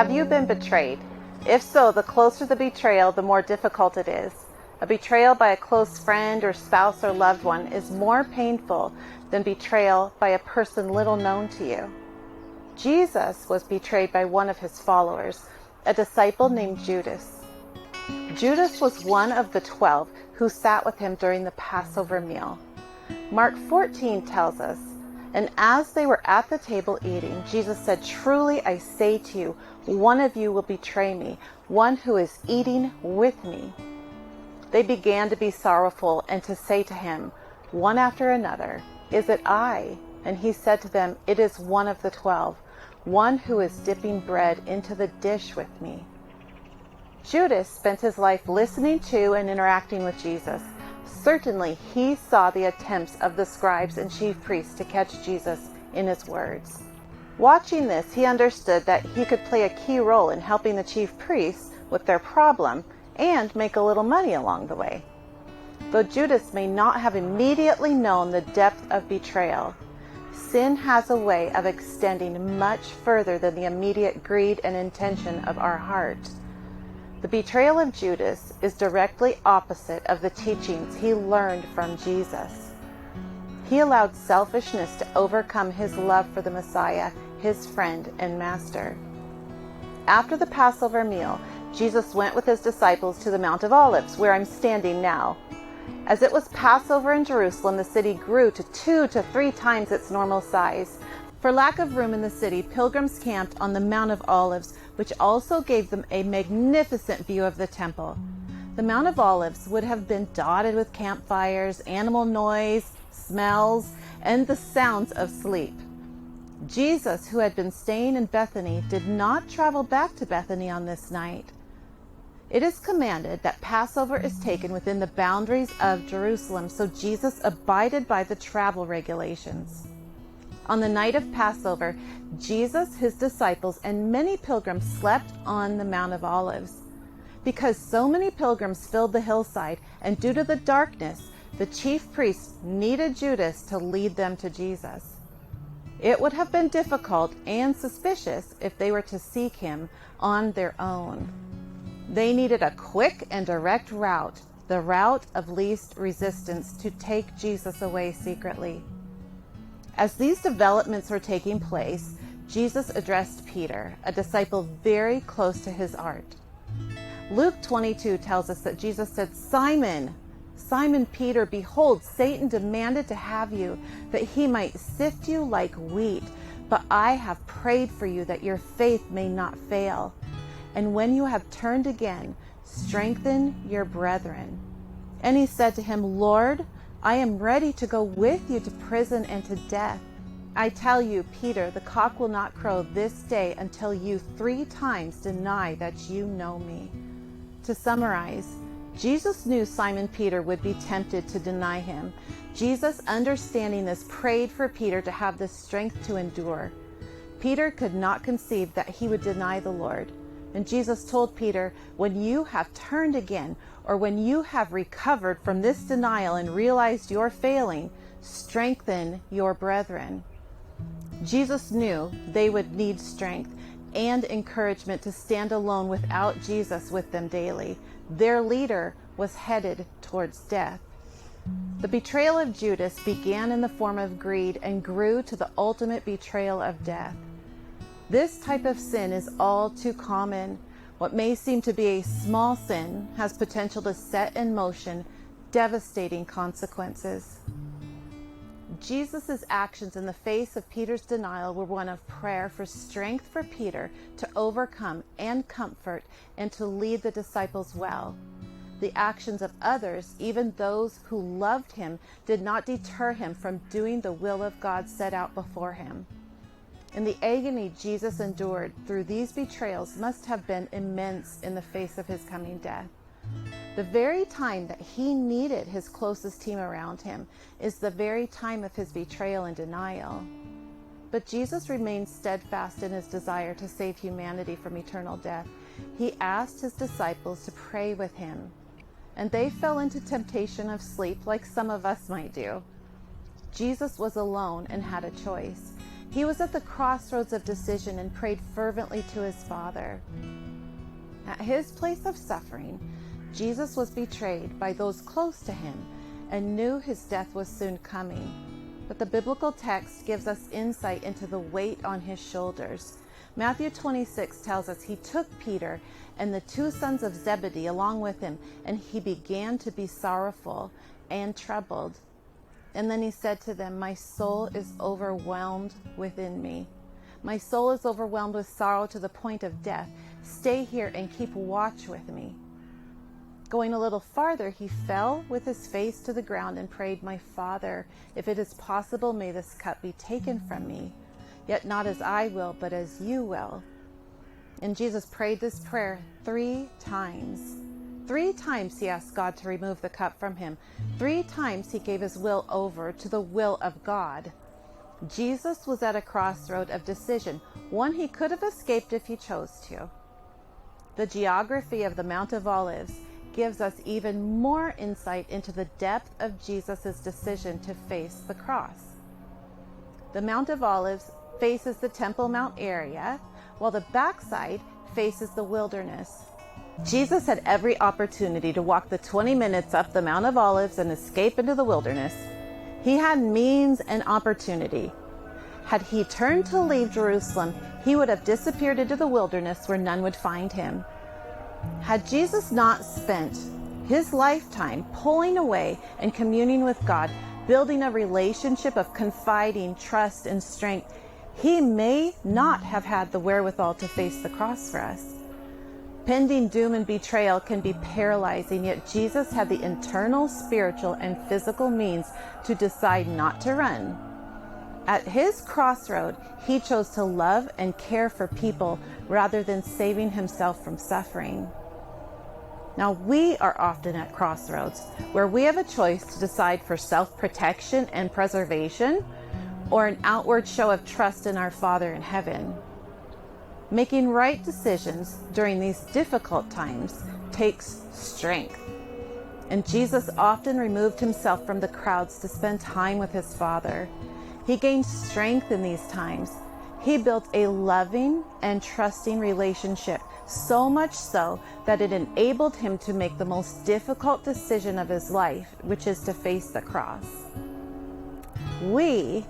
Have you been betrayed? If so, the closer the betrayal, the more difficult it is. A betrayal by a close friend or spouse or loved one is more painful than betrayal by a person little known to you. Jesus was betrayed by one of his followers, a disciple named Judas. Judas was one of the 12 who sat with him during the Passover meal. Mark 14 tells us, "And as they were at the table eating, Jesus said, 'Truly I say to you, one of you will betray me, one who is eating with me.' They began to be sorrowful and to say to him, one after another, 'Is it I?' And he said to them, 'It is one of the 12, one who is dipping bread into the dish with me.'" Judas spent his life listening to and interacting with Jesus. Certainly, he saw the attempts of the scribes and chief priests to catch Jesus in his words. Watching this, he understood that he could play a key role in helping the chief priests with their problem and make a little money along the way. Though Judas may not have immediately known the depth of betrayal, sin has a way of extending much further than the immediate greed and intention of our heart. The betrayal of Judas is directly opposite of the teachings he learned from Jesus. He allowed selfishness to overcome his love for the Messiah, his friend and master. After the Passover meal, Jesus went with his disciples to the Mount of Olives, where I'm standing now. As it was Passover in Jerusalem, the city grew to 2 to 3 times its normal size. For lack of room in the city, pilgrims camped on the Mount of Olives, which also gave them a magnificent view of the temple. The Mount of Olives would have been dotted with campfires, animal noise, smells, and the sounds of sleep. Jesus, who had been staying in Bethany, did not travel back to Bethany on this night. It is commanded that Passover is taken within the boundaries of Jerusalem, so Jesus abided by the travel regulations. On the night of Passover, Jesus, his disciples, and many pilgrims slept on the Mount of Olives. Because so many pilgrims filled the hillside, and due to the darkness, the chief priests needed Judas to lead them to Jesus. It would have been difficult and suspicious if they were to seek him on their own. They needed a quick and direct route, the route of least resistance, to take Jesus away secretly. As these developments were taking place, Jesus addressed Peter, a disciple very close to his heart. Luke 22 tells us that Jesus said, "Simon, Simon Peter, behold, Satan demanded to have you, that he might sift you like wheat, but I have prayed for you that your faith may not fail. And when you have turned again, strengthen your brethren." And he said to him, "Lord, I am ready to go with you to prison and to death. I tell you, Peter, the cock will not crow this day until you 3 times deny that you know me." To summarize, Jesus knew Simon Peter would be tempted to deny him. Jesus, understanding this, prayed for Peter to have the strength to endure. Peter could not conceive that he would deny the Lord. And Jesus told Peter, "When you have turned again, or when you have recovered from this denial and realized your failing, strengthen your brethren." Jesus knew they would need strength and encouragement to stand alone without Jesus with them daily. Their leader was headed towards death. The betrayal of Judas began in the form of greed and grew to the ultimate betrayal of death. This type of sin is all too common. What may seem to be a small sin has potential to set in motion devastating consequences. Jesus' actions in the face of Peter's denial were one of prayer for strength for Peter to overcome and comfort and to lead the disciples well. The actions of others, even those who loved him, did not deter him from doing the will of God set out before him. And the agony Jesus endured through these betrayals must have been immense in the face of his coming death. The very time that he needed his closest team around him is the very time of his betrayal and denial. But Jesus remained steadfast in his desire to save humanity from eternal death. He asked his disciples to pray with him, and they fell into temptation of sleep like some of us might do. Jesus was alone and had a choice. He was at the crossroads of decision and prayed fervently to his Father. At his place of suffering, Jesus was betrayed by those close to him and knew his death was soon coming. But the biblical text gives us insight into the weight on his shoulders. Matthew 26 tells us he took Peter and the two sons of Zebedee along with him, and he began to be sorrowful and troubled. And then he said to them, "My soul is overwhelmed within me. My soul is overwhelmed with sorrow to the point of death. Stay here and keep watch with me." Going a little farther, he fell with his face to the ground and prayed, "My Father, if it is possible, may this cup be taken from me. Yet not as I will, but as you will." And Jesus prayed this prayer 3 times. 3 times he asked God to remove the cup from him. 3 times he gave his will over to the will of God. Jesus was at a crossroad of decision, one he could have escaped if he chose to. The geography of the Mount of Olives gives us even more insight into the depth of Jesus' decision to face the cross. The Mount of Olives faces the Temple Mount area, while the backside faces the wilderness. Jesus had every opportunity to walk the 20 minutes up the Mount of Olives and escape into the wilderness. He had means and opportunity. Had he turned to leave Jerusalem, he would have disappeared into the wilderness where none would find him. Had Jesus not spent his lifetime pulling away and communing with God, building a relationship of confiding, trust, and strength, he may not have had the wherewithal to face the cross for us. Pending doom and betrayal can be paralyzing, yet Jesus had the internal, spiritual, and physical means to decide not to run. At his crossroad, he chose to love and care for people rather than saving himself from suffering. Now, we are often at crossroads where we have a choice to decide for self-protection and preservation or an outward show of trust in our Father in heaven. Making right decisions during these difficult times takes strength. And Jesus often removed himself from the crowds to spend time with his Father. He gained strength in these times. He built a loving and trusting relationship, so much so that it enabled him to make the most difficult decision of his life, which is to face the cross. We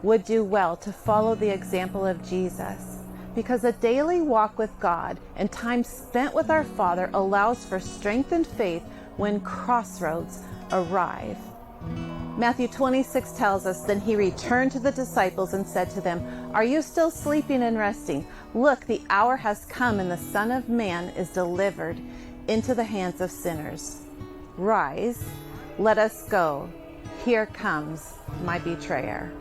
would do well to follow the example of Jesus, because a daily walk with God and time spent with our Father allows for strength and faith when crossroads arrive. Matthew 26 tells us, "Then he returned to the disciples and said to them, 'Are you still sleeping and resting? Look, the hour has come and the Son of Man is delivered into the hands of sinners. Rise, let us go. Here comes my betrayer.'"